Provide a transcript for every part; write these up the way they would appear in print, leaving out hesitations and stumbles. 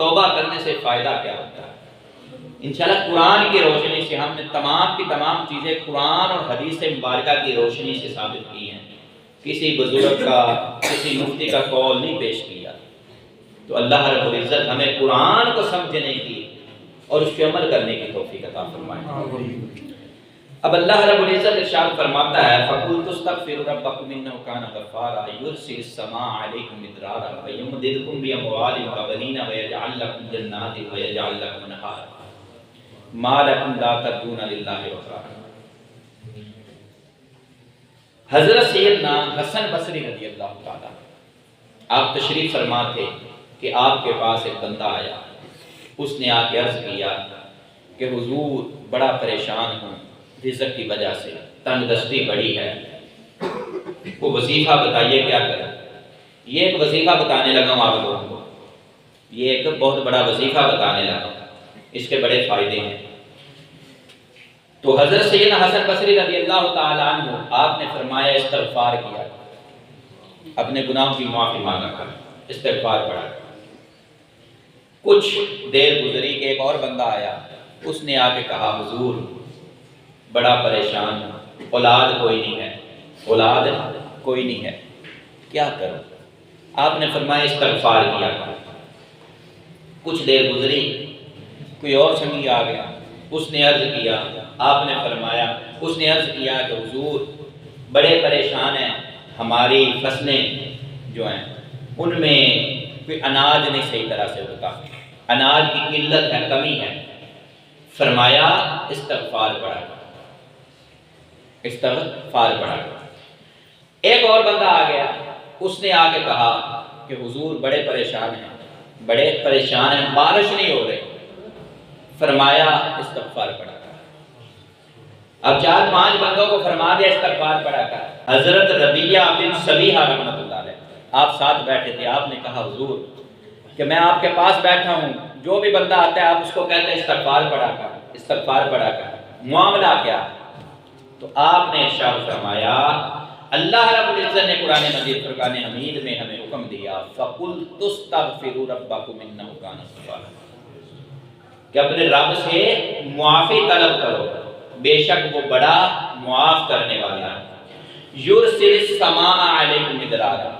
توبہ کرنے سے فائدہ کیا ہوتا ہے؟ انشاءاللہ قرآن کی روشنی سے ہم نے تمام کی تمام چیزیں قرآن اور حدیث مبارکہ کی روشنی سے ثابت کی ہیں، کسی بزرگ کا کسی مفتی کا قول نہیں پیش کیا۔ تو اللہ رب العزت ہمیں قرآن کو سمجھنے کی اور اس پہ عمل کرنے کی توفیق عطا فرمائے۔ اب اللہ رب العزت ارشاد فرماتا ہے فَقُلْتُ اسْتَغْفِرُوا رَبَّكُمْ إِنَّهُ كَانَ غَفَّارًا يُرْسِلِ السَّمَاءَ عَلَيْكُمْ مِدْرَارًا وَيُمْدِدْكُمْ بِأَمْوَالٍ وَبَنِينَ وَيَجْعَلْ لَكُمْ جَنَّاتٍ وَيَجْعَلْ لَكُمْ أَنْهَارًا مَا لَكُمْ لَا تَرْجُونَ لِلَّهِ وَقَارًا۔ حضرت سیدنا حسن بصری رضی اللہ تعالیٰ آپ تشریف فرما تھے کہ آپ کے پاس ایک بندہ آیا، اس نے آ کے عرض کیا کہ حضور بڑا پریشان ہوں، رزق کی وجہ سے تنگ دستی بڑی ہے، وہ وظیفہ بتائیے کیا کریں۔ یہ ایک وظیفہ بتانے لگا ہوں آپ لوگوں کو، یہ ایک بہت بڑا وظیفہ بتانے لگا ہوں، اس کے بڑے فائدے ہیں۔ تو حضرت سیدنا حسن بصری رضی اللہ تعالیٰ عنہ آپ نے فرمایا استغفار کیا، اپنے گناہوں کی معافی مانگا کر، استغفار پڑھا۔ کچھ دیر گزری کہ ایک اور بندہ آیا، اس نے آ کے کہا حضور بڑا پریشان ہوں، اولاد کوئی نہیں ہے، اولاد کوئی نہیں ہے، کیا کروں؟ آپ نے فرمایا استغفار کیا کرو۔ کچھ دیر گزری، کوئی اور سنگی آ گیا، اس نے عرض کیا، آپ نے فرمایا، اس نے عرض کیا کہ حضور بڑے پریشان ہیں، ہماری فصلیں جو ہیں ان میں کوئی اناج نہیں صحیح طرح سے ہوتا، اناج کی قلت ہے، کمی ہے۔ فرمایا استغفار پڑھا، استغفار پڑھا۔ ایک اور بندہ آ گیا، اس نے آ کے کہا کہ حضور بڑے پریشان ہیں، بڑے پریشان ہیں، بارش نہیں ہو رہی۔ فرمایا استغفار پڑھا کر۔ اب 4-5 بندوں کو فرما دیا استغفار پڑھا کر۔ حضرت ربیعہ بن صبیحہ رحمۃ اللہ علیہ آپ ساتھ بیٹھے تھے، آپ نے کہا حضور کہ میں آپ کے پاس بیٹھا ہوں، جو بھی بندہ آتا ہے آپ اس کو کہتے ہیں استغفار پڑھا کر، استغفار پڑھا کر، معاملہ کیا؟ تو آپ نے ارشاد فرمایا، اللہ رب العزت نے قرآن مجید فرقان حمید میں ہمیں حکم دیا فَقُلْتُ اسْتَغْفِرُوا رَبَّكُمْ إِنَّهُ كَانَ غَفَّارًا، کہ اپنے رب سے معافی طلب کرو، بے شک وہ بڑا معاف کرنے والا ہے۔ یُرْسِلِ السَّمَاءَ عَلَيْكُمْ مِدْرَارًا،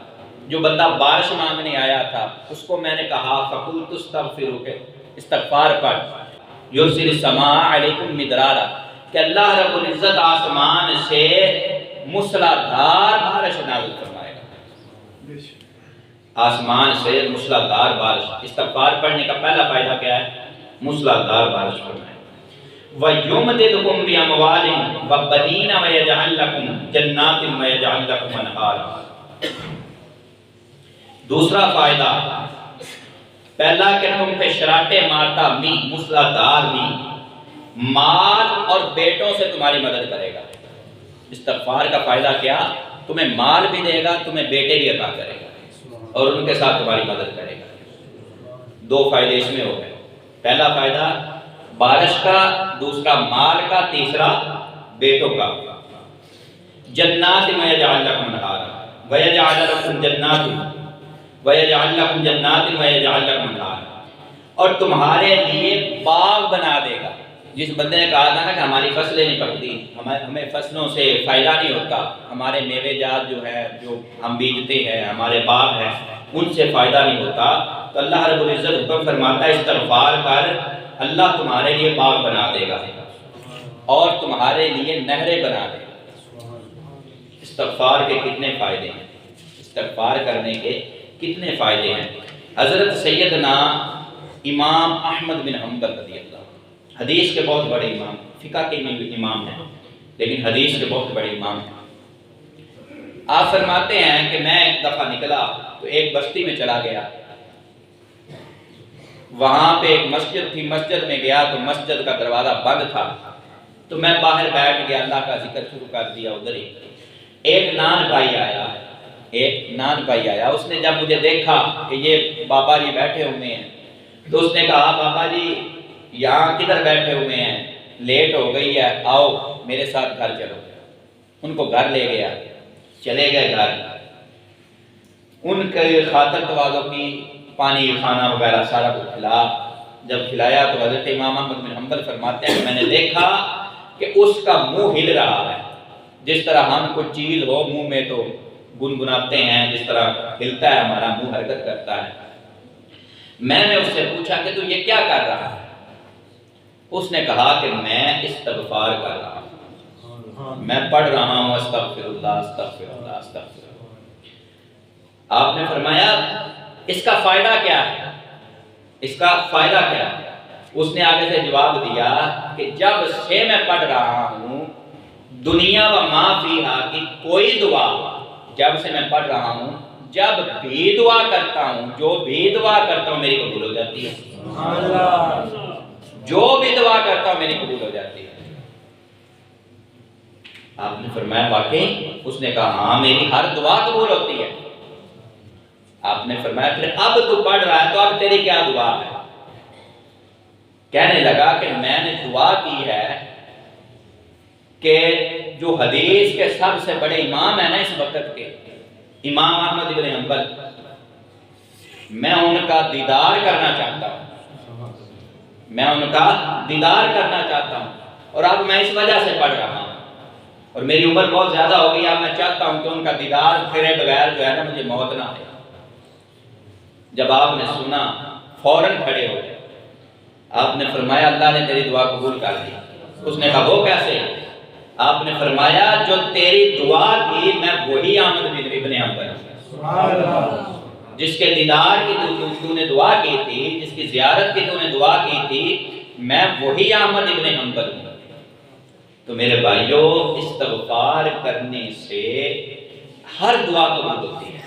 جو بندہ بارش مانگنے آیا تھا اس کو میں نے کہا فَقُلْتُ اسْتَغْفِرُوا، کہ استغفار پڑھ، یُرْسِلِ السَّمَاءَ عَلَيْكُمْ مِدْرَارًا، کہ اللہ رب العزت آسمان سے موسلادھار بارش نازل فرمائے گا، آسمان سے موسلادھار بارش۔ استغفار پڑھنے کا پہلا فائدہ کیا ہے؟ موسلادھار بارش فرمائے۔ وَيُمْدِدْكُمْ بِأَمْوَالٍ وَبَنِينَ وَيَجْعَلْ لَكُمْ جَنَّاتٍ وَيَجْعَلْ لَكُمْ أَنْهَارًا۔ دوسرا فائدہ، پہلا کہ تم پہ شراٹے مارتا می، موسلادھار می، مال اور بیٹوں سے تمہاری مدد کرے گا۔ استغفار کا فائدہ کیا؟ تمہیں مال بھی دے گا، تمہیں بیٹے بھی عطا کرے گا اور ان کے ساتھ تمہاری مدد کرے گا۔ 2 فائدے اس میں ہو گئے، پہلا فائدہ بارش کا، دوسرا مال کا، تیسرا بیٹوں کا۔ جنات وَيَجْعَلْ لَكُمْ أَنْهَارًا وَيَجْعَلْ لَكُمْ جَنَّاتٍ وَيَجْعَلْ لَكُمْ جَنَّاتٍ وَيَجْعَلْ لَكُمْ أَنْهَارًا، اور تمہارے لیے باغ بنا دے گا۔ جس بندے نے کہا تھا نا کہ ہماری فصلیں نہیں پکتی، ہمیں فصلوں سے فائدہ نہیں ہوتا، ہمارے میوے جات جو ہے جو ہم بیجتے ہیں، ہمارے باغ ہیں، ان سے فائدہ نہیں ہوتا، تو اللہ رب العزت حکم فرماتا ہے استغفار کر، اللہ تمہارے لیے باغ بنا دے گا اور تمہارے لیے نہریں بنا دے گا۔ استغفار کے کتنے فائدے ہیں، استغفار کرنے کے کتنے فائدے ہیں۔ حضرت سیدنا امام احمد بن حنبل رضی اللہ، حدیث کے بہت بڑے امام، فقہ کے امام ہیں لیکن حدیث کے بہت بڑے امام ہیں۔ آپ فرماتے ہیں کہ میں ایک دفعہ نکلا تو ایک بستی میں چلا گیا، وہاں پہ ایک مسجد تھی، مسجد میں گیا تو مسجد کا دروازہ بند تھا، تو میں باہر بیٹھ گیا، اللہ کا ذکر شروع کر دیا ادھر ہی۔ ایک نان بھائی آیا، اس نے جب مجھے دیکھا کہ یہ بابا جی بیٹھے ہوئے ہیں تو اس نے کہا بابا جی یہاں کدھر بیٹھے ہوئے ہیں، لیٹ ہو گئی ہے، آؤ میرے ساتھ گھر چلو۔ ان کو گھر لے گیا، چلے گئے گھر، ان کے خاطر تواضع کی پانی کھانا وغیرہ سارا کچھ کھلا. جب کھلایا تو حضرت امام احمد بن حنبل فرماتے ہیں کہ میں نے دیکھا کہ اس کا منہ ہل رہا ہے، جس طرح ہم کوئی چیز ہو منہ میں تو گنگناتے ہیں، جس طرح ہلتا ہے ہمارا منہ حرکت کرتا ہے. میں نے اس سے پوچھا کہ تو یہ کیا کر رہا ہے؟ اس نے کہا کہ میں استغفار کر رہا ہوں، میں پڑھ رہا ہوں استغفر اللہ استغفر اللہ استغفر اللہ. آپ نے فرمایا اس کا فائدہ کیا ہے؟ اس کا فائدہ کیا ہے؟ اس نے آگے سے جواب دیا کہ جب سے میں پڑھ رہا ہوں دنیا و ما فیہا کی کوئی دعا، جب سے میں پڑھ رہا ہوں جب بھی دعا کرتا ہوں، جو بھی دعا کرتا ہوں میری قبول ہو جاتی ہے. جو بھی دعا کرتا ہوں میری قبول ہو جاتی ہے. آپ نے فرمایا واقعی؟ اس نے کہا ہاں میری ہر دعا قبول ہوتی ہے. آپ نے فرمایا پھر اب تو پڑھ رہا ہے تو اب تیری کیا دعا ہے؟ کہنے لگا کہ میں نے دعا کی ہے کہ جو حدیث کے سب سے بڑے امام ہیں نا اس وقت کے، امام احمد بن حنبل، میں ان کا دیدار کرنا چاہتا ہوں، میں ان کا دیدار کرنا چاہتا ہوں. اور اب میں اس وجہ سے پڑھ رہا ہوں اور میری عمر بہت زیادہ ہو گئی، اب میں چاہتا ہوں کہ ان کا دیدار کرے بغیر جو ہے نا مجھے موت نہ آئے. جب آپ نے سنا فوراً کھڑے ہو گئے. آپ نے فرمایا اللہ نے تیری دعا قبول کر دی. اس نے کہا وہ کیسے؟ آپ نے فرمایا جو تیری دعا کی میں وہی احمد بن ابن حنبل ہوں، جس کے دیدار کی تو نے دعا کی تھی، جس کی زیارت کی تو نے دعا کی تھی، میں وہی احمد ابن حنبل ہوں. تو میرے بھائیوں استغفار کرنے سے ہر دعا قبول ہوتی ہے.